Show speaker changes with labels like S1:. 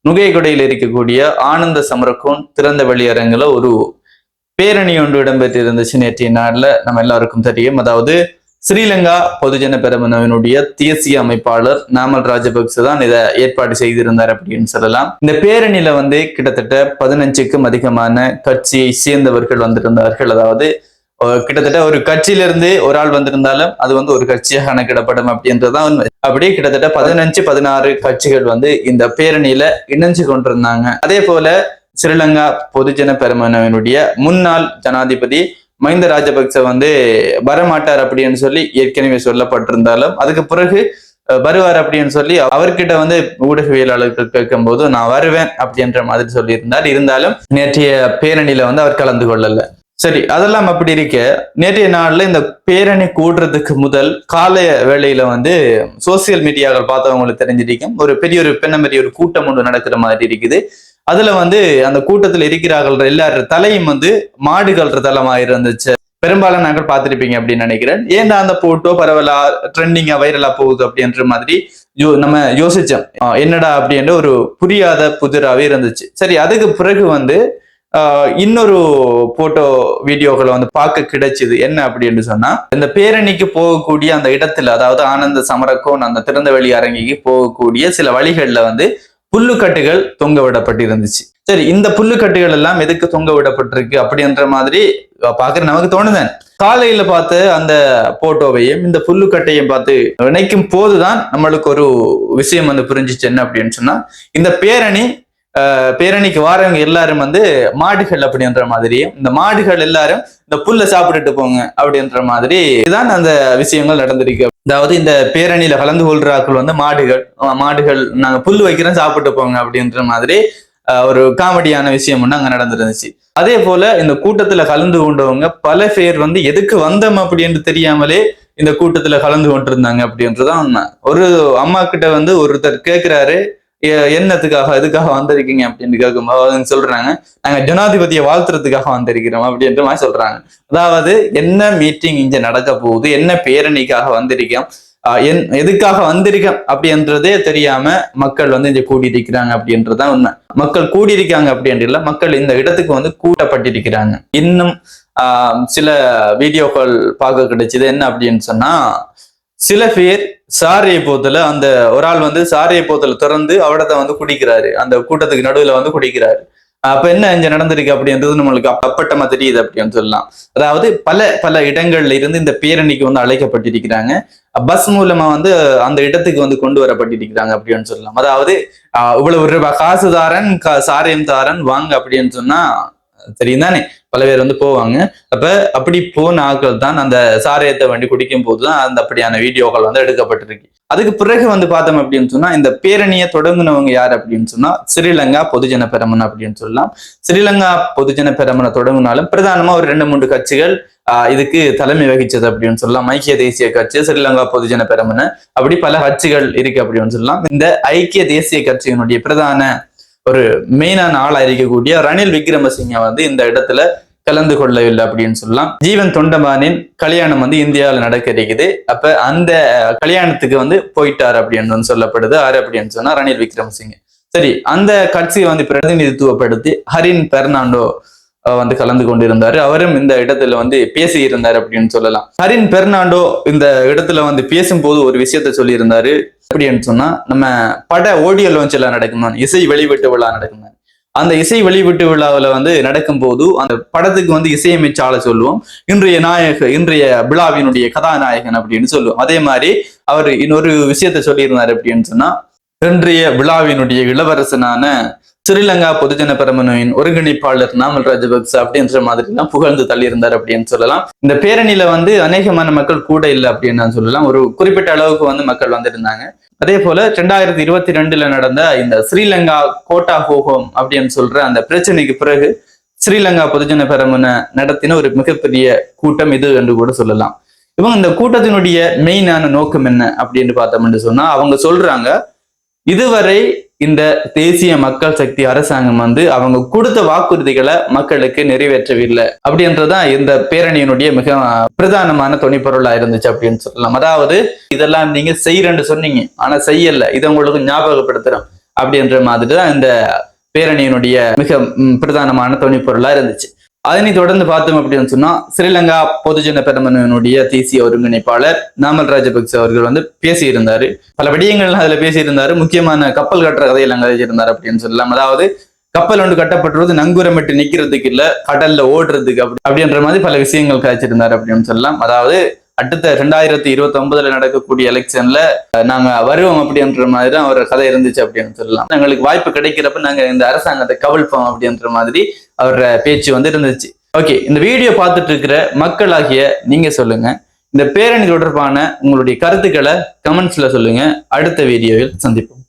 S1: நுகைகொடையில் இருக்கக்கூடிய ஆனந்த சமரக்கோன் திறந்த வெளியரங்குல ஒரு பேரணி ஒன்று இடம்பெற்றிருந்துச்சு நேற்றைய நாள்ல. நம்ம எல்லாருக்கும் தெரியும். அதாவது ஸ்ரீலங்கா பொதுஜன பெரமுனவினுடைய தேசிய அமைப்பாளர் நாமல் ராஜபக்ச தான் இதை ஏற்பாடு செய்திருந்தார் அப்படின்னு சொல்லலாம். இந்த பேரணியில கிட்டத்தட்ட 15க்கும் அதிகமான கட்சியை சேர்ந்தவர்கள் வந்திருந்தார்கள். அதாவது கிட்டத்தட்ட ஒரு கட்சியிலிருந்து ஒரு ஆள் வந்திருந்தாலும் அது ஒரு கட்சியாக கணக்கிடப்படும் அப்படின்றதுதான் உண்மை. அப்படியே கிட்டத்தட்ட 15-16 கட்சிகள் இந்த பேரணியில இணைஞ்சு கொண்டிருந்தாங்க. அதே போல ஸ்ரீலங்கா பொதுஜன பெரமுனவினுடைய முன்னாள் ஜனாதிபதி மஹிந்த ராஜபக்ச வரமாட்டார் அப்படின்னு சொல்லி ஏற்கனவே சொல்லப்பட்டிருந்தாலும் அதுக்கு பிறகு வருவார் அப்படின்னு சொல்லி அவர்கிட்ட ஊடகவியலாளர்கள் கேட்கும் போது நான் வருவேன் அப்படின்ற மாதிரி சொல்லியிருந்தார். இருந்தாலும் நேற்றைய பேரணியில அவர் கலந்து கொள்ளல. சரி, அதெல்லாம் அப்படி இருக்க நேற்றைய நாள்ல இந்த பேரணி கூடுறதுக்கு முதல் காலை வேளையில சோசியல் மீடியாக்கள் பார்த்தவங்களுக்கு தெரிஞ்சிருக்கும். ஒரு பெரிய ஒரு கூட்டம் ஒன்று நடக்கிற மாதிரி இருக்குது. அதுல அந்த கூட்டத்துல இருக்கிறார்கள் எல்லாரும் தலையும் மாடுகள்ற தலமா இருந்துச்சு. பெரும்பாலும் நாங்கள் பார்த்திருப்பீங்க அப்படின்னு நினைக்கிறேன். ஏன்னா அந்த போட்டோ பரவலா ட்ரெண்டிங்கா வைரலா போகுது அப்படின்ற மாதிரி நம்ம யோசிச்சோம். என்னடா அப்படின்ற ஒரு புரியாத புதிராவே இருந்துச்சு. சரி, அதுக்கு பிறகு இன்னொரு போட்டோ வீடியோக்களை பார்க்க கிடைச்சது. என்ன அப்படின்னு சொன்னா, இந்த பேரணிக்கு போகக்கூடிய அந்த இடத்துல, அதாவது ஆனந்த சமரக்கோன் அந்த திறந்த வெளி அரங்கிக்கு போகக்கூடிய சில வழிகள்ல புல்லுக்கட்டுகள் தொங்க விடப்பட்டிருந்துச்சு. சரி, இந்த புல்லுக்கட்டுகள் எல்லாம் எதுக்கு தொங்க விடப்பட்டிருக்கு அப்படின்ற மாதிரி பாக்குற நமக்கு தோணுதான். காலையில பார்த்து அந்த போட்டோவையும் இந்த புல்லுக்கட்டையும் பார்த்து நினைக்கும் போதுதான் நம்மளுக்கு ஒரு விஷயம் புரிஞ்சிச்சு. என்ன அப்படின்னு சொன்னா, இந்த பேரணிக்கு வாரவங்க எல்லாரும் மாடுகள் அப்படின்ற மாதிரியும் இந்த மாடுகள் எல்லாரும் இந்த புல்ல சாப்பிட்டுட்டு போங்க அப்படின்ற மாதிரி இதுதான் அந்த விஷயங்கள் நடந்திருக்கு. அதாவது இந்த பேரணியில கலந்து கொள்றாக்கள் மாடுகள் நாங்க புல் வைக்கிறோம் சாப்பிட்டு போங்க அப்படின்ற மாதிரி ஒரு காமெடியான விஷயம் அங்க நடந்துருந்துச்சு. அதே போல இந்த கூட்டத்துல கலந்து கொண்டவங்க பல பேர் எதுக்கு வந்தோம் அப்படின்னு தெரியாமலே இந்த கூட்டத்துல கலந்து கொண்டிருந்தாங்க அப்படின்றதான் உண்மை. ஒரு அம்மா கிட்ட ஒருத்தர் கேட்கிறாரு, என்னத்துக்காக எதுக்காக வந்திருக்கீங்க அப்படின்னு கேட்கும்போது சொல்றாங்க, நாங்க ஜனாதிபதியை வாழ்த்துறதுக்காக வந்திருக்கிறோம் அப்படின்ற மாதிரி சொல்றாங்க. அதாவது என்ன மீட்டிங் இங்க நடக்க போகுது, என்ன பேரணிக்காக வந்திருக்கோம், எதுக்காக வந்திருக்கோம் அப்படின்றதே தெரியாம மக்கள் இங்க கூடியிருக்கிறாங்க அப்படின்றதான் உண்மை. மக்கள் கூடியிருக்காங்க அப்படின்றதுல மக்கள் இந்த இடத்துக்கு கூட்டப்பட்டிருக்கிறாங்க. இன்னும் சில வீடியோக்கள் பார்க்க கிடைச்சது. என்ன அப்படின்னு சொன்னா, சில பேர் சாரிய போத்துல அந்த ஒரு ஆள் சாரிய போத்துல திறந்து அவடத்தை குடிக்கிறாரு. அந்த கூட்டத்துக்கு நடுவுல குடிக்கிறாரு. அப்ப என்ன இங்க நடந்திருக்கு அப்படின்றது நம்மளுக்கு அப்பட்டமா தெரியுது அப்படின்னு சொல்லலாம். அதாவது பல இடங்கள்ல இருந்து இந்த பேரணிக்கு அழைக்கப்பட்டிருக்கிறாங்க. பஸ் மூலமா அந்த இடத்துக்கு கொண்டு வரப்பட்டிருக்கிறாங்க அப்படின்னு சொல்லலாம். அதாவது இவ்வளவு ரூபாய் காசு தாரன் சாரியம் தாரன் வாங்க அப்படின்னு சொன்னா தெரியும் தானே, பல பேர் போவாங்க. அப்ப அப்படி போன ஆட்கள் தான் அந்த சாரியத்தை குடிக்கும் போதுதான் அந்த அப்படியான வீடியோக்கள் எடுக்கப்பட்டிருக்கு. அதுக்கு பிறகு பார்த்தோம் அப்படின்னு சொன்னா, இந்த பேரணியை தொடங்குனவங்க யார் அப்படின்னு சொன்னா ஸ்ரீலங்கா பொதுஜன பெரமுன அப்படின்னு சொல்லலாம். ஸ்ரீலங்கா பொதுஜன பெரமுன தொடங்கினாலும் பிரதானமா ஒரு 2-3 கட்சிகள் இதுக்கு தலைமை வகிச்சது அப்படின்னு சொல்லலாம். ஐக்கிய தேசிய கட்சி, ஸ்ரீலங்கா பொதுஜன பெரமுன, அப்படி பல கட்சிகள் இருக்கு அப்படின்னு சொல்லலாம். இந்த ஐக்கிய தேசிய கட்சியினுடைய பிரதான ஒரு மெயினான ஆளா இருக்கக்கூடிய ரணில் விக்ரமசிங்க இந்த இடத்துல கலந்து கொள்ளவில்லை அப்படின்னு சொல்லலாம். ஜீவன் தொண்டமானின் கல்யாணம் இந்தியாவில் நடக்க இருக்குது. அப்ப அந்த கல்யாணத்துக்கு போயிட்டார் அப்படின்னு சொல்லப்படுது. ஆறு அப்படின்னு சொன்னா ரணில் விக்ரமசிங்க. சரி, அந்த கட்சியை பிரதிநிதித்துவப்படுத்தி ஹரின் பெர்னாண்டோ கலந்து கொண்டிருந்தாரு. அவரும் இந்த இடத்துல பேசி இருந்தார் அப்படின்னு சொல்லலாம். ஹரின் பெர்னாண்டோ இந்த இடத்துல பேசும்போது ஒரு விஷயத்த சொல்லி இருந்தாரு. அப்படின்னு சொன்னா, நம்ம பட ஆடியோ லான்ச் எல்லாம் நடக்கும், இசை வெளியீட்டு விழா நடக்கும். அந்த இசை வெளியீட்டு விழாவில் நடக்கும் போது அந்த படத்துக்கு இசையமைச்சால சொல்லுவோம், இன்றைய விழாவினுடைய கதாநாயகன் அப்படின்னு சொல்லுவோம். அதே மாதிரி அவர் இன்னொரு விஷயத்த சொல்லியிருந்தாரு அப்படின்னு சொன்னா, இன்றைய விழாவினுடைய இளவரசனான ஸ்ரீலங்கா பொதுஜன பெரமுனவின் ஒருங்கிணைப்பாளர் நாமல் ராஜபக்ச அப்படின்ற மாதிரி எல்லாம் புகழ்ந்து தள்ளியிருந்தார் அப்படின்னு சொல்லலாம். இந்த பேரணியில அநேகமான மக்கள் கூட இல்லை அப்படின்னு சொல்லலாம். ஒரு குறிப்பிட்ட அளவுக்கு மக்கள் வந்திருந்தாங்க. அதே போல 2022 நடந்த இந்த ஸ்ரீலங்கா கோட்டா ஹோஹோம் அப்படின்னு சொல்ற அந்த பிரச்சனைக்கு பிறகு ஸ்ரீலங்கா பொதுஜன பெரமுன நடத்தின ஒரு மிகப்பெரிய கூட்டம் இது என்று கூட சொல்லலாம். இவங்க இந்த கூட்டத்தினுடைய மெயினான நோக்கம் என்ன அப்படின்னு பார்த்தோம்னு சொன்னா, அவங்க சொல்றாங்க, இதுவரை இந்த தேசிய மக்கள் சக்தி அரசாங்கம் அவங்க கொடுத்த வாக்குறுதிகளை மக்களுக்கு நிறைவேற்றவில்லை அப்படின்றதான் இந்த பேரணியினுடைய மிக பிரதானமான துணைப்பொருளா இருந்துச்சு அப்படின்னு சொல்லலாம். அதாவது இதெல்லாம் நீங்க செய்யறேன்னு சொன்னீங்க, ஆனா செய்யல, இதை உங்களுக்கு ஞாபகப்படுத்துறோம் அப்படின்ற மாதிரி தான் இந்த பேரணியினுடைய மிக பிரதானமான துணைப்பொருளா இருந்துச்சு. அதனை தொடர்ந்து பார்த்தோம் அப்படின்னு சொன்னா ஸ்ரீலங்கா பொதுஜன பெரமுனவினுடைய தேசிய ஒருங்கிணைப்பாளர் நாமல் ராஜபக்ச அவர்கள் வந்து பேசியிருந்தாரு. பல விடயங்கள்லாம் அதுல பேசியிருந்தாரு. முக்கியமான கப்பல் கட்டுற கதையெல்லாம் கதைச்சிருந்தாரு அப்படின்னு சொல்லலாம். அதாவது கப்பல் ஒன்று கட்டப்பட்டுறது நங்கூரமிட்டு நிக்கிறதுக்கு இல்ல, கடல்ல ஓடுறதுக்கு அப்படின்ற மாதிரி பல விஷயங்கள் காய்ச்சிருந்தாரு அப்படின்னு சொல்லலாம். அதாவது அடுத்த 2029 நடக்கக்கூடிய எலெக்ஷன்ல நாங்க வருவோம் அப்படின்ற மாதிரி தான் ஒரு கதை இருந்துச்சு அப்படின்னு சொல்லலாம். எங்களுக்கு வாய்ப்பு கிடைக்கிறப்ப நாங்க இந்த அரசாங்கத்தை கவிழ்ப்போம் அப்படின்ற மாதிரி அவரோட பேச்சு வந்து இருந்துச்சு. ஓகே, இந்த வீடியோ பார்த்துட்டு இருக்கிற மக்களாகிய நீங்க சொல்லுங்க, இந்த பேரணி தொடர்பான உங்களுடைய கருத்துக்களை கமெண்ட்ஸ்ல சொல்லுங்க. அடுத்த வீடியோவில் சந்திப்போம்.